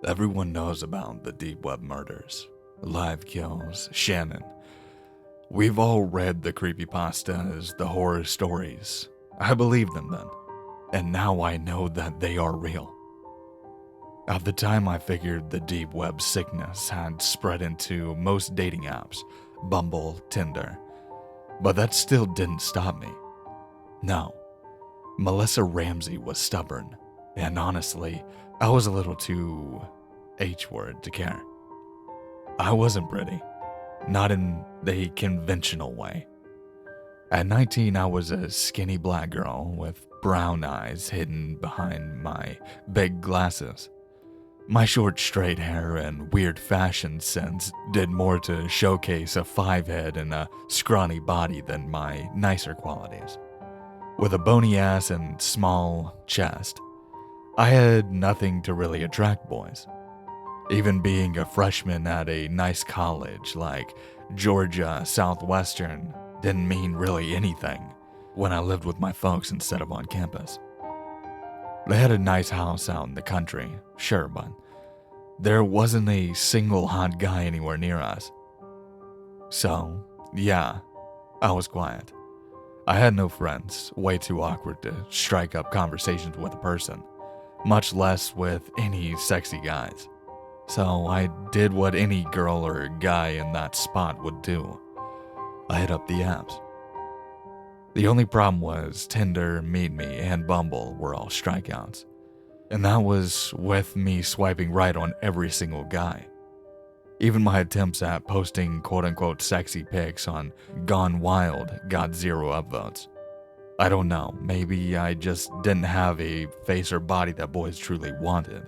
Everyone knows about the deep web murders, live kills, Shannon. We've all read the creepypastas, the horror stories. I believed them then, and now I know that they are real. At the time, I figured the deep web sickness had spread into most dating apps, Bumble, Tinder, but that still didn't stop me. No, Melissa Ramsey was stubborn, and honestly, I was a little too H-word to care. I wasn't pretty, not in the conventional way. At 19, I was a skinny black girl with brown eyes hidden behind my big glasses. My short, straight hair and weird fashion sense did more to showcase a 5 head and a scrawny body than my nicer qualities. With a bony ass and small chest, I had nothing to really attract boys. Even being a freshman at a nice college like Georgia Southwestern didn't mean really anything when I lived with my folks instead of on campus. They had a nice house out in the country, sure, but there wasn't a single hot guy anywhere near us. So, yeah, I was quiet. I had no friends, way too awkward to strike up conversations with a person, much less with any sexy guys. So I did what any girl or guy in that spot would do. I hit up the apps. The only problem was Tinder, Meet Me, and Bumble were all strikeouts. And that was with me swiping right on every single guy. Even my attempts at posting quote-unquote sexy pics on Gone Wild got 0 upvotes. I don't know, maybe I just didn't have a face or body that boys truly wanted.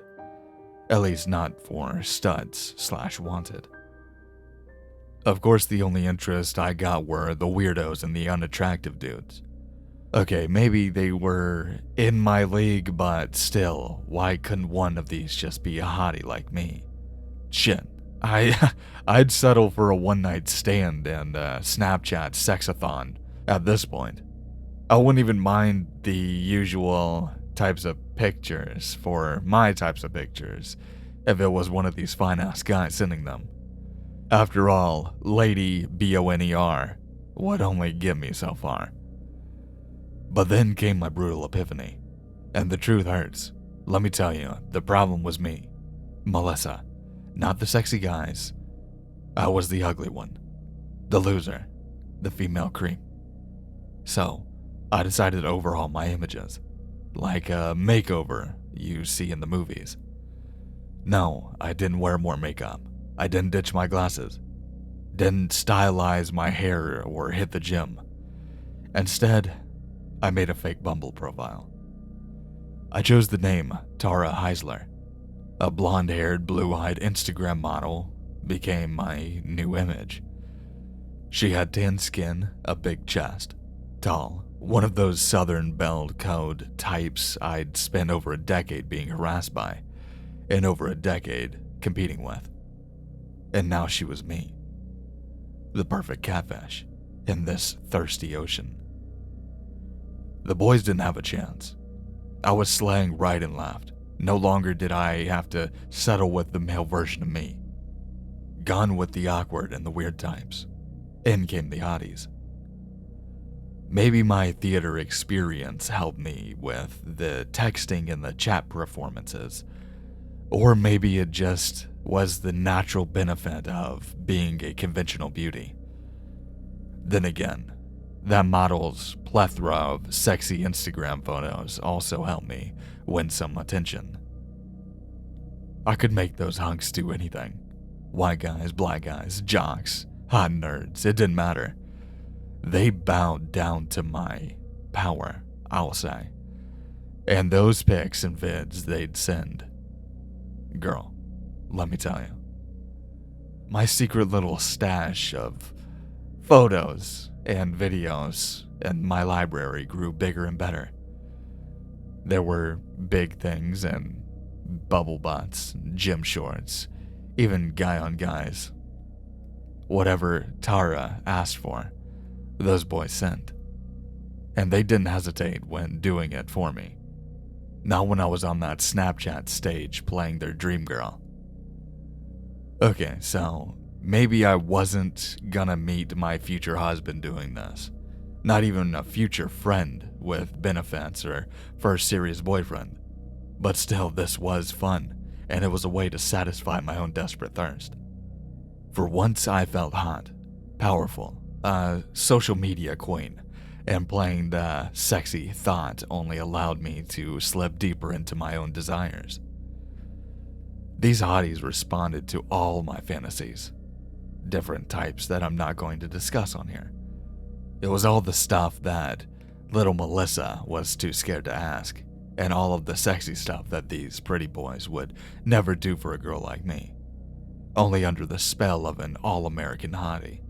At least not for studs/wanted. Of course, the only interest I got were the weirdos and the unattractive dudes. Okay, maybe they were in my league, but still, why couldn't one of these just be a hottie like me? Shit, I'd settle for a one-night stand and a Snapchat sexathon at this point. I wouldn't even mind the usual types of pictures for my types of pictures if it was one of these fine-ass guys sending them. After all, Lady BONER would only get me so far. But then came my brutal epiphany, and the truth hurts. Let me tell you, the problem was me, Melissa, not the sexy guys. I was the ugly one, the loser, the female creep. So, I decided to overhaul my images, like a makeover you see in the movies. No, I didn't wear more makeup. I didn't ditch my glasses. Didn't stylize my hair or hit the gym. Instead, I made a fake Bumble profile. I chose the name Tara Heisler. A blonde-haired, blue-eyed Instagram model became my new image. She had tan skin, a big chest, tall, one of those Southern Belle Code types I'd spent over a decade being harassed by, and over a decade competing with. And now she was me. The perfect catfish in this thirsty ocean. The boys didn't have a chance. I was slaying right and left. No longer did I have to settle with the male version of me. Gone with the awkward and the weird types. In came the hotties. Maybe my theater experience helped me with the texting and the chat performances. Or maybe it just was the natural benefit of being a conventional beauty. Then again, that model's plethora of sexy Instagram photos also helped me win some attention. I could make those hunks do anything. White guys, black guys, jocks, hot nerds, it didn't matter. They bowed down to my power, I'll say. And those pics and vids they'd send. Girl, let me tell you. My secret little stash of photos and videos in my library grew bigger and better. There were big things and bubble butts, gym shorts, even guy on guys. Whatever Tara asked for, those boys sent. And they didn't hesitate when doing it for me. Not when I was on that Snapchat stage playing their dream girl. Okay, so maybe I wasn't gonna meet my future husband doing this. Not even a future friend with benefits or first serious boyfriend. But still, this was fun, and it was a way to satisfy my own desperate thirst. For once, I felt hot, powerful, a social media queen, and playing the sexy thought only allowed me to slip deeper into my own desires. These hotties responded to all my fantasies, different types that I'm not going to discuss on here. It was all the stuff that little Melissa was too scared to ask, and all of the sexy stuff that these pretty boys would never do for a girl like me, only under the spell of an all-American hottie.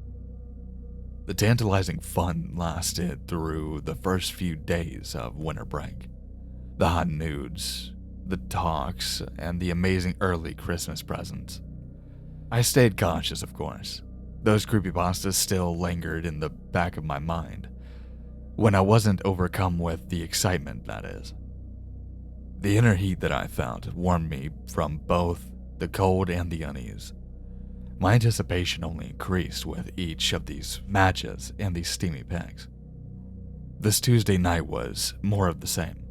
The tantalizing fun lasted through the first few days of winter break. The hot nudes, the talks, and the amazing early Christmas presents. I stayed cautious, of course. Those creepypastas still lingered in the back of my mind, when I wasn't overcome with the excitement, that is. The inner heat that I felt warmed me from both the cold and the unease. My anticipation only increased with each of these matches and these steamy pics. This Tuesday night was more of the same.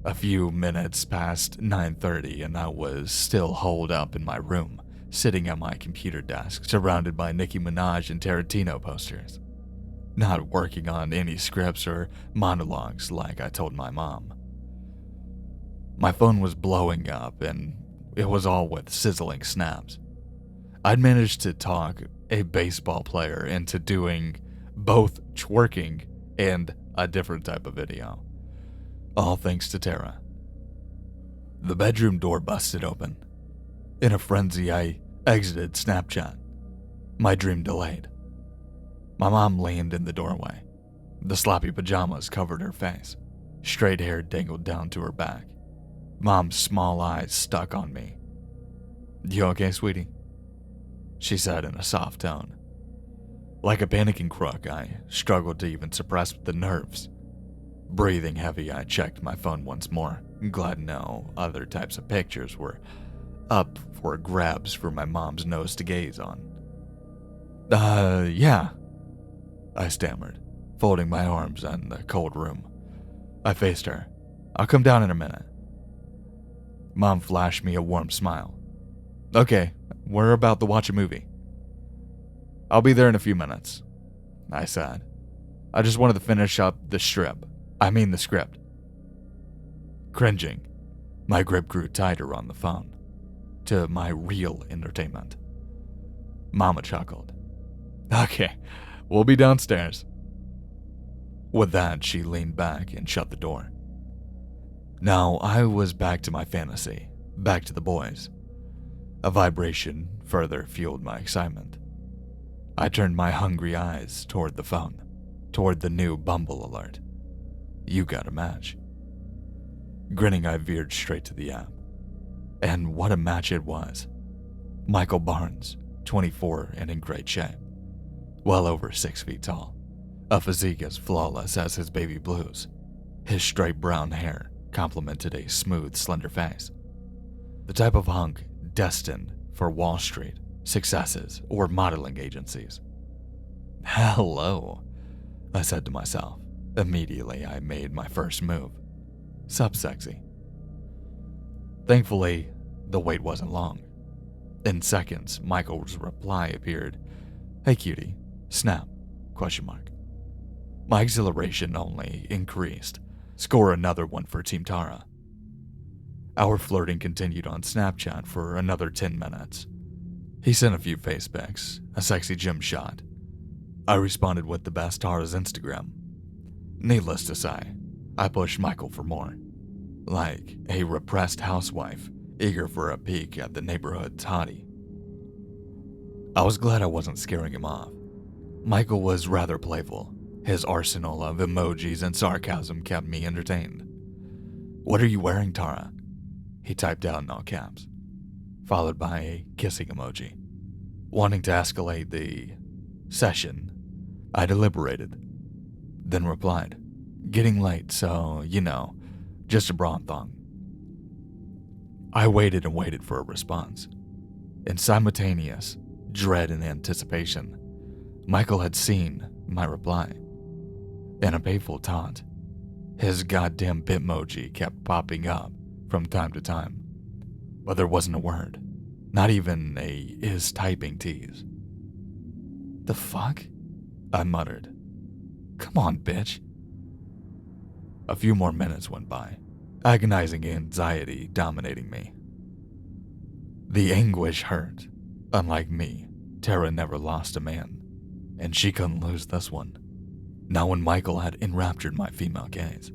A few minutes past 9:30 and I was still holed up in my room, sitting at my computer desk, surrounded by Nicki Minaj and Tarantino posters. Not working on any scripts or monologues like I told my mom. My phone was blowing up and it was all with sizzling snaps. I'd managed to talk a baseball player into doing both twerking and a different type of video. All thanks to Tara. The bedroom door busted open. In a frenzy, I exited Snapchat. My dream delayed. My mom leaned in the doorway. The sloppy pajamas covered her face. Straight hair dangled down to her back. Mom's small eyes stuck on me. "You okay, sweetie?" she said in a soft tone. Like a panicking crook, I struggled to even suppress the nerves. Breathing heavy, I checked my phone once more, glad no other types of pictures were up for grabs for my mom's nose to gaze on. Yeah, I stammered, folding my arms in the cold room. I faced her. "I'll come down in a minute." Mom flashed me a warm smile. "Okay, we're about to watch a movie." "I'll be there in a few minutes," I said. "I just wanted to finish up the script. Cringing, my grip grew tighter on the phone, to my real entertainment. Mama chuckled. "Okay, we'll be downstairs." With that, she leaned back and shut the door. Now I was back to my fantasy, back to the boys. A vibration further fueled my excitement. I turned my hungry eyes toward the phone, toward the new Bumble alert. "You got a match." Grinning, I veered straight to the app. And what a match it was. Michael Barnes, 24 and in great shape. Well over 6 feet tall. A physique as flawless as his baby blues. His straight brown hair complemented a smooth, slender face. The type of hunk destined for Wall Street, successes, or modeling agencies. "Hello," I said to myself. Immediately, I made my first move. Sup, sexy. Thankfully, the wait wasn't long. In seconds, Michael's reply appeared. "Hey cutie, snap, ? My exhilaration only increased. Score another one for Team Tara. Our flirting continued on Snapchat for another 10 minutes. He sent a few face pics, a sexy gym shot. I responded with the best Tara's Instagram. Needless to say, I pushed Michael for more. Like a repressed housewife, eager for a peek at the neighborhood toddy. I was glad I wasn't scaring him off. Michael was rather playful. His arsenal of emojis and sarcasm kept me entertained. "What are you wearing, Tara?" he typed out in all caps, followed by a kissing emoji. Wanting to escalate the session, I deliberated, then replied, "Getting late, so, just a bra and thong." I waited and waited for a response. In simultaneous dread and anticipation, Michael had seen my reply. In a painful taunt, his goddamn Bitmoji kept popping up from time to time, but there wasn't a word, not even a is typing tease. The fuck? I muttered. Come on, bitch. A few more minutes went by, agonizing anxiety dominating me. The anguish hurt. Unlike me, Tara never lost a man, and she couldn't lose this one. Now when Michael had enraptured my female gaze.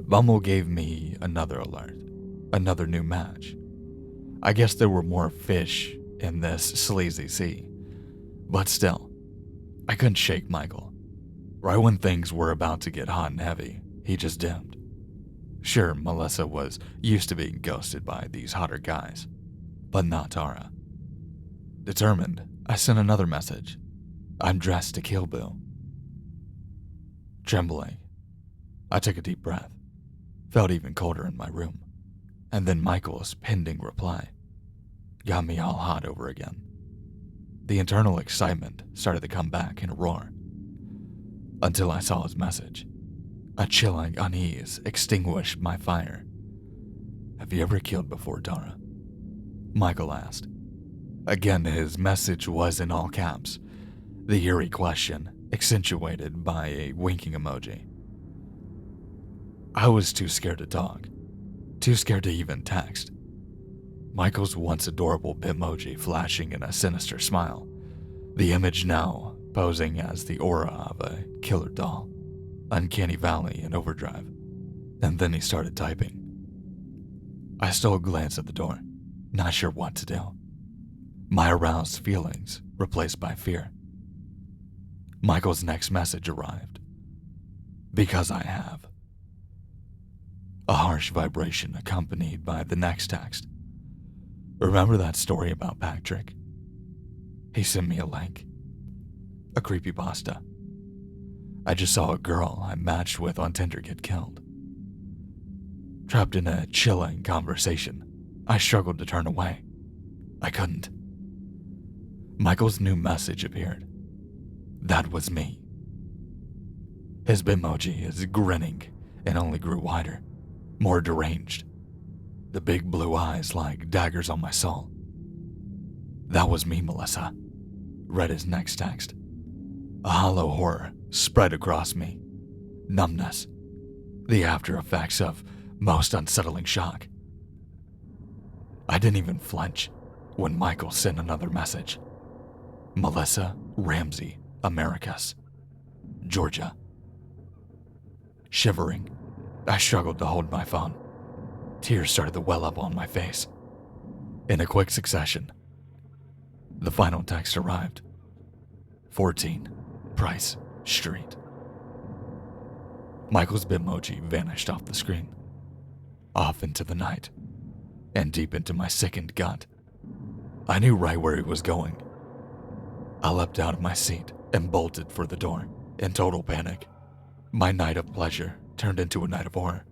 Bumble gave me another alert, another new match. I guess there were more fish in this sleazy sea, but still, I couldn't shake Michael. Right when things were about to get hot and heavy, he just dimmed. Sure, Melissa was used to being ghosted by these hotter guys, but not Tara. Determined, I sent another message. I'm dressed to kill, boo. Trembling, I took a deep breath, felt even colder in my room, and then Michael's pending reply got me all hot over again. The internal excitement started to come back in a roar, until I saw his message. A chilling unease extinguished my fire. Have you ever killed before, Tara? Michael asked. Again, his message was in all caps, the eerie question accentuated by a winking emoji. I was too scared to talk, too scared to even text. Michael's once adorable Bitmoji flashing in a sinister smile, the image now posing as the aura of a killer doll, uncanny valley in overdrive. And then he started typing. I stole a glance at the door, not sure what to do. My aroused feelings replaced by fear. Michael's next message arrived. Because I have. A harsh vibration accompanied by the next text. Remember that story about Patrick? He sent me a link. A creepypasta. I just saw a girl I matched with on Tinder get killed. Trapped in a chilling conversation, I struggled to turn away. I couldn't. Michael's new message appeared. That was me. His Bitmoji is grinning and only grew wider, more deranged. The big blue eyes like daggers on my soul. That was me, Melissa. Read his next text. A hollow horror spread across me. Numbness. The after effects of most unsettling shock. I didn't even flinch when Michael sent another message. Melissa Ramsey, Americus, Georgia. Shivering, I struggled to hold my phone. Tears started to well up on my face. In a quick succession, the final text arrived. 14 Price Street. Michael's Bitmoji vanished off the screen, off into the night, and deep into my sickened gut. I knew right where he was going. I leapt out of my seat and bolted for the door in total panic. My night of pleasure turned into a night of horror.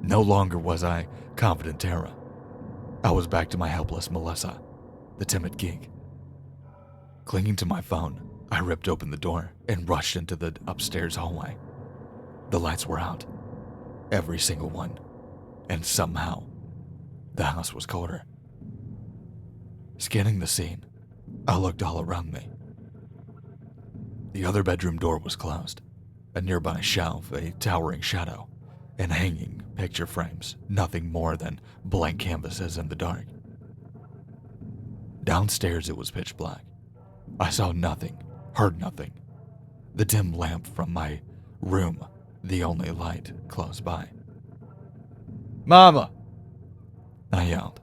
No longer was I confident Tara. I was back to my helpless Melissa, the timid geek. Clinging to my phone, I ripped open the door and rushed into the upstairs hallway. The lights were out, every single one, and somehow, the house was colder. Scanning the scene, I looked all around me. The other bedroom door was closed, a nearby shelf a towering shadow, and hanging picture frames, nothing more than blank canvases in the dark. Downstairs it was pitch black. I saw nothing, heard nothing. The dim lamp from my room, the only light close by. Mama! I yelled.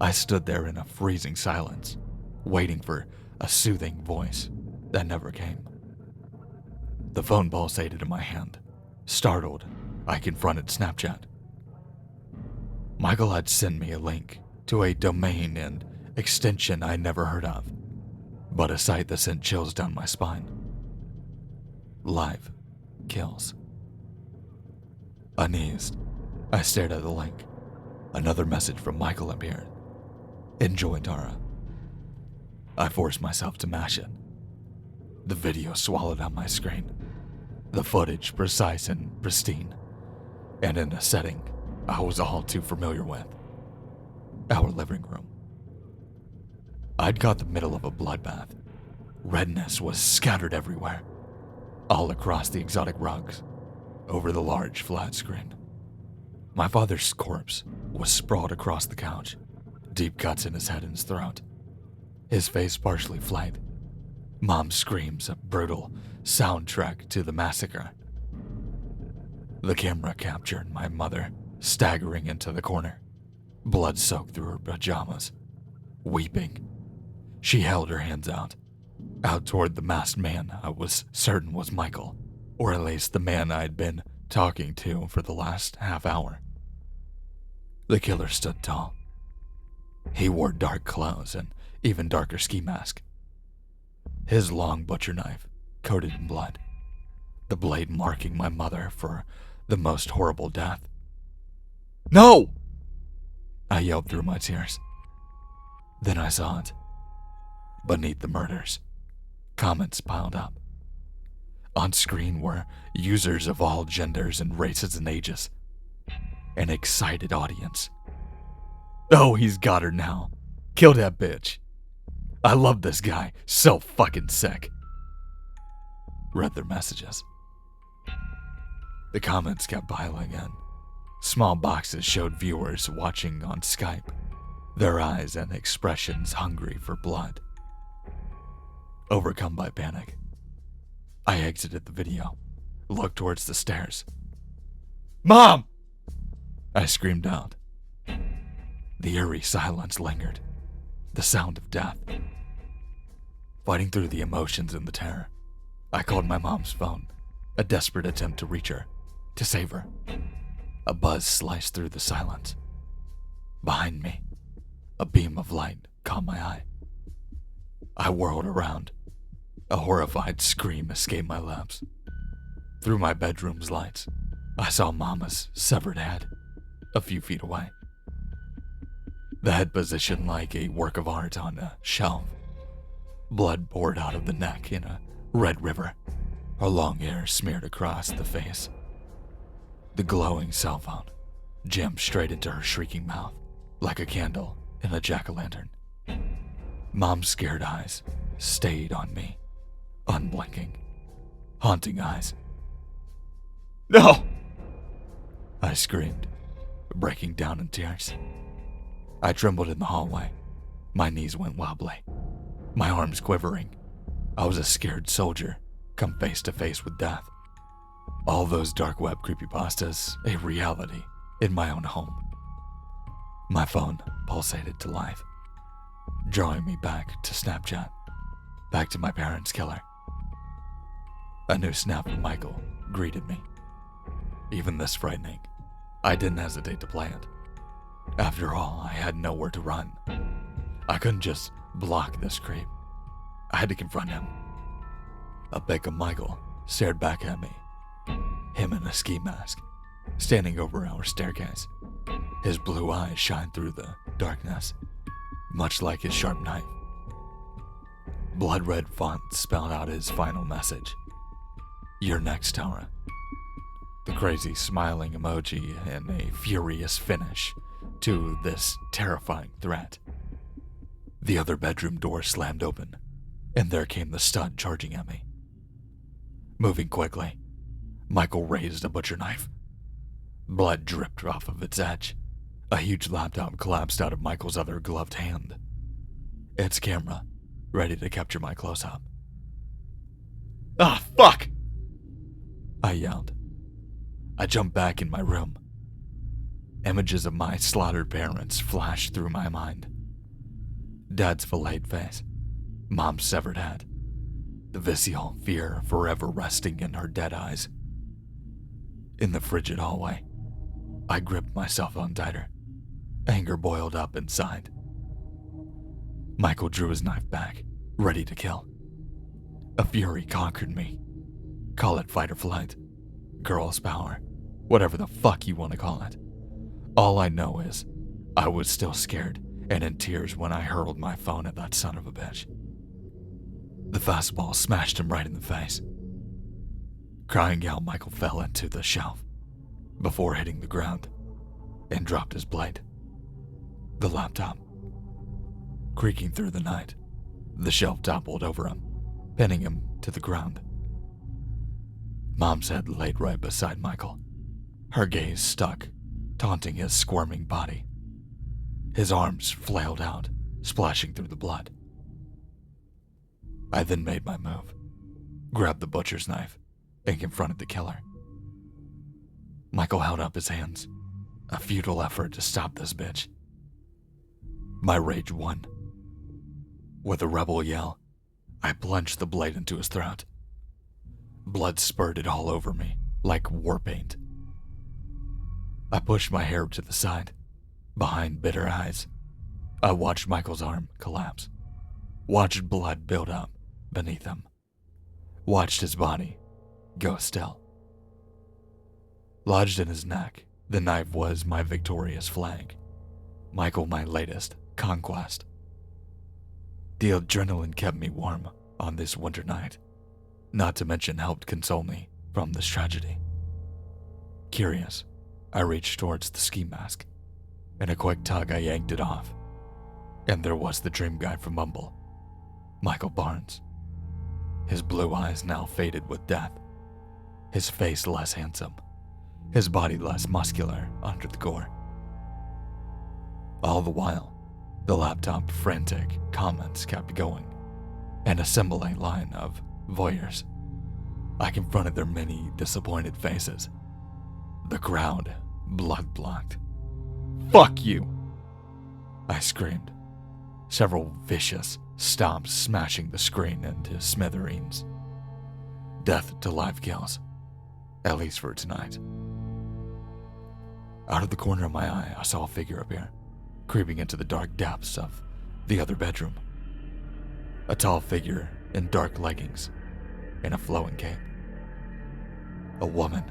I stood there in a freezing silence, waiting for a soothing voice that never came. The phone pulsated in my hand. Startled, I confronted Snapchat. Michael had sent me a link to a domain and extension I never heard of, but a site that sent chills down my spine. Live kills. Uneased, I stared at the link. Another message from Michael appeared. Enjoy, Tara. I forced myself to mash it. The video swallowed on my screen. The footage precise and pristine, and in a setting I was all too familiar with. Our living room. I'd caught the middle of a bloodbath. Redness was scattered everywhere, all across the exotic rugs, over the large flat screen. My father's corpse was sprawled across the couch, deep cuts in his head and his throat, his face partially flayed. Mom's screams, a brutal soundtrack to the massacre. The camera captured my mother staggering into the corner, blood soaked through her pajamas, weeping. She held her hands out toward the masked man I was certain was Michael, or at least the man I'd been talking to for the last half hour. The killer stood tall. He wore dark clothes and even darker ski mask. His long butcher knife, coated in blood, the blade marking my mother for the most horrible death. "No!" I yelled through my tears. Then I saw it. Beneath the murders, comments piled up. On screen were users of all genders and races and ages. An excited audience. "Oh, he's got her now. Kill that bitch. I love this guy. So fucking sick." Read their messages. The comments kept piling in. Small boxes showed viewers watching on Skype, their eyes and expressions hungry for blood. Overcome by panic, I exited the video, looked towards the stairs. "Mom!" I screamed out. The eerie silence lingered, the sound of death. Fighting through the emotions and the terror, I called my mom's phone, a desperate attempt to reach her, to save her. A buzz sliced through the silence. Behind me, a beam of light caught my eye. I whirled around. A horrified scream escaped my lips. Through my bedroom's lights, I saw Mama's severed head, a few feet away. The head positioned like a work of art on a shelf. Blood poured out of the neck in a red river, her long hair smeared across the face. The glowing cell phone jammed straight into her shrieking mouth, like a candle in a jack-o'-lantern. Mom's scared eyes stayed on me, unblinking, haunting eyes. "No!" I screamed, breaking down in tears. I trembled in the hallway. My knees went wobbly, my arms quivering. I was a scared soldier, come face to face with death. All those dark web creepypastas, a reality in my own home. My phone pulsated to life, drawing me back to Snapchat, back to my parents' killer. A new snap of Michael greeted me. Even this frightening, I didn't hesitate to play it. After all, I had nowhere to run. I couldn't just block this creep. I had to confront him. A pic of Michael stared back at me, him in a ski mask, standing over our staircase. His blue eyes shined through the darkness, much like his sharp knife. Blood red font spelled out his final message. "You're next, Tara." The crazy smiling emoji and a furious finish to this terrifying threat. The other bedroom door slammed open, and there came the stud charging at me. Moving quickly, Michael raised a butcher knife. Blood dripped off of its edge. A huge laptop collapsed out of Michael's other gloved hand, its camera ready to capture my close-up. "Ah, fuck!" I yelled. I jumped back in my room. Images of my slaughtered parents flashed through my mind. Dad's filleted face, Mom's severed head, the visceral fear forever resting in her dead eyes. In the frigid hallway, I gripped my cell phone tighter. Anger boiled up inside. Michael drew his knife back, ready to kill. A fury conquered me. Call it fight or flight, girl's power, whatever the fuck you want to call it. All I know is I was still scared and in tears when I hurled my phone at that son of a bitch. The fastball smashed him right in the face. Crying out, Michael fell into the shelf before hitting the ground and dropped his blade. The laptop. Creaking through the night, the shelf toppled over him, pinning him to the ground. Mom's head laid right beside Michael, her gaze stuck, taunting his squirming body. His arms flailed out, splashing through the blood. I then made my move, grabbed the butcher's knife, and confronted the killer. Michael held up his hands, a futile effort to stop this bitch. My rage won. With a rebel yell, I plunged the blade into his throat. Blood spurted all over me, like war paint. I pushed my hair to the side. Behind bitter eyes, I watched Michael's arm collapse, watched blood build up beneath him, watched his body go still. Lodged in his neck, the knife was my victorious flag. Michael, my latest conquest. The adrenaline kept me warm on this winter night, not to mention helped console me from this tragedy. Curious, I reached towards the ski mask. In a quick tug, I yanked it off, and there was the dream guy from Mumble, Michael Barnes. His blue eyes now faded with death, his face less handsome, his body less muscular under the gore. All the while, the laptop frantic comments kept going, and a assembling line of voyeurs. I confronted their many disappointed faces. The crowd blood-blocked. "Fuck you!" I screamed, several vicious stomps smashing the screen into smithereens. Death to live kills, at least for tonight. Out of the corner of my eye, I saw a figure appear, creeping into the dark depths of the other bedroom. A tall figure in dark leggings and a flowing cape. A woman,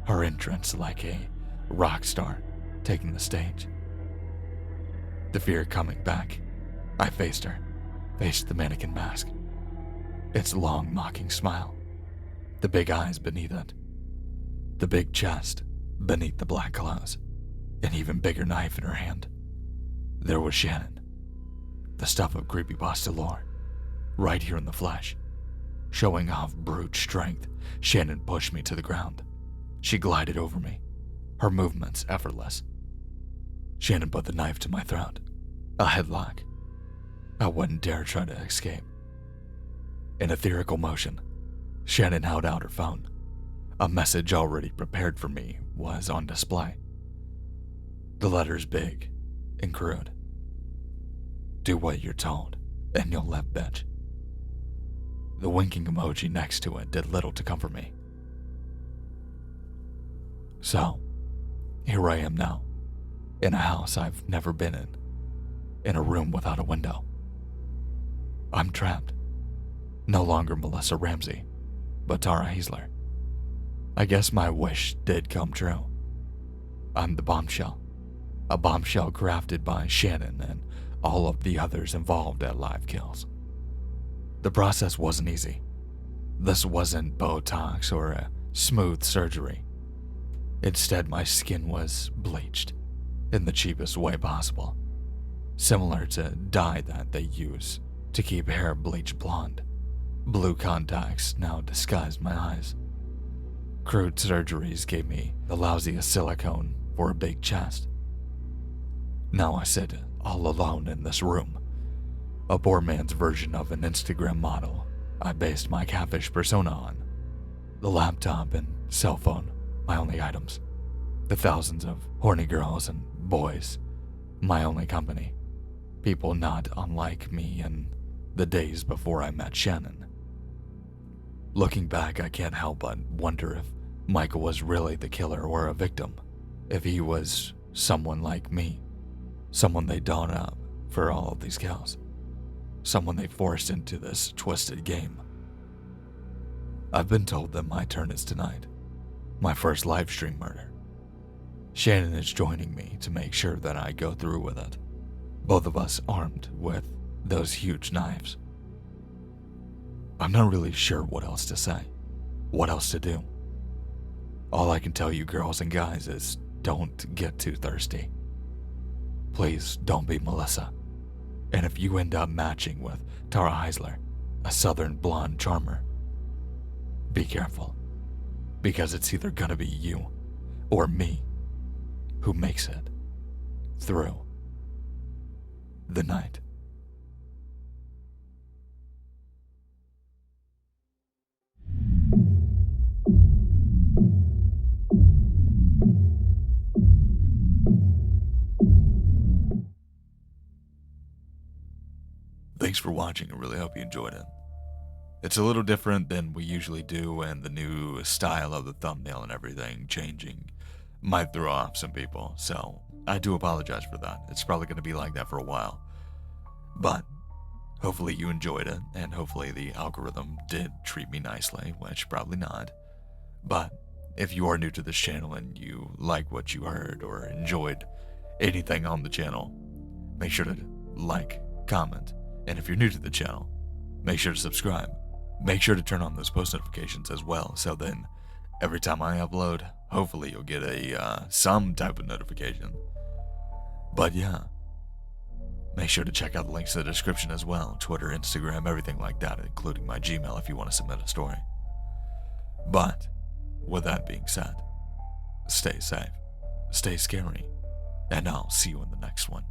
her entrance like a rock star taking the stage. The fear coming back, I faced her, faced the mannequin mask. Its long, mocking smile, the big eyes beneath it, the big chest beneath the black clothes, an even bigger knife in her hand. There was Shannon, the stuff of creepypasta lore, right here in the flesh. Showing off brute strength, Shannon pushed me to the ground. She glided over me, her movements effortless. Shannon put the knife to my throat, a headlock. I wouldn't dare try to escape. In ethereal motion, Shannon held out her phone. A message already prepared for me was on display. The letters big and crude. "Do what you're told, and you'll live, bitch." The winking emoji next to it did little to comfort me. So, here I am now, in a house I've never been in a room without a window. I'm trapped. No longer Melissa Ramsey, but Tara Heisler. I guess my wish did come true. I'm the bombshell. A bombshell crafted by Shannon and all of the others involved at Live Kills. The process wasn't easy. This wasn't Botox or a smooth surgery. Instead, my skin was bleached in the cheapest way possible, similar to dye that they use to keep hair bleached blonde. Blue contacts now disguised my eyes. Crude surgeries gave me the lousiest silicone for a big chest. Now I sit all alone in this room, a poor man's version of an Instagram model I based my catfish persona on. The laptop and cell phone, my only items. The thousands of horny girls and boys, my only company. People not unlike me in the days before I met Shannon. Looking back, I can't help but wonder if Michael was really the killer or a victim. If he was someone like me, someone they dolled up for all of these kills, someone they forced into this twisted game. I've been told that my turn is tonight, my first live stream murder. Shannon is joining me to make sure that I go through with it, both of us armed with those huge knives. I'm not really sure what else to say, what else to do. All I can tell you girls and guys is don't get too thirsty. Please don't be Melissa. And if you end up matching with Tara Heisler, a southern blonde charmer, be careful, because it's either gonna be you or me who makes it through the night. Thanks for watching. I really hope you enjoyed it. It's a little different than we usually do, and the new style of the thumbnail and everything changing might throw off some people, so I do apologize for that. It's probably going to be like that for a while. But hopefully you enjoyed it, and hopefully the algorithm did treat me nicely, which probably not. But if you are new to this channel and you like what you heard or enjoyed anything on the channel, make sure to like, comment, and if you're new to the channel, make sure to subscribe. Make sure to turn on those post notifications as well, so then every time I upload, hopefully you'll get a some type of notification. But yeah, make sure to check out the links in the description as well. Twitter, Instagram, everything like that, including my Gmail if you want to submit a story. But with that being said, stay safe, stay scary, and I'll see you in the next one.